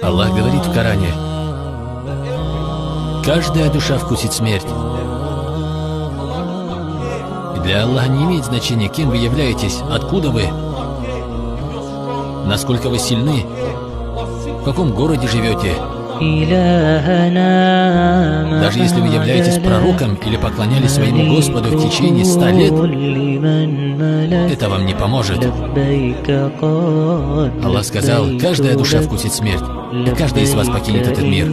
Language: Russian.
Аллах говорит в Коране: каждая душа вкусит смерть. И для Аллаха не имеет значения, кем вы являетесь, откуда вы, насколько вы сильны, в каком городе живете. Даже если вы являетесь пророком или поклонялись своему Господу в течение 100 лет, это вам не поможет. Аллах сказал: каждая душа вкусит смерть, и каждый из вас покинет этот мир.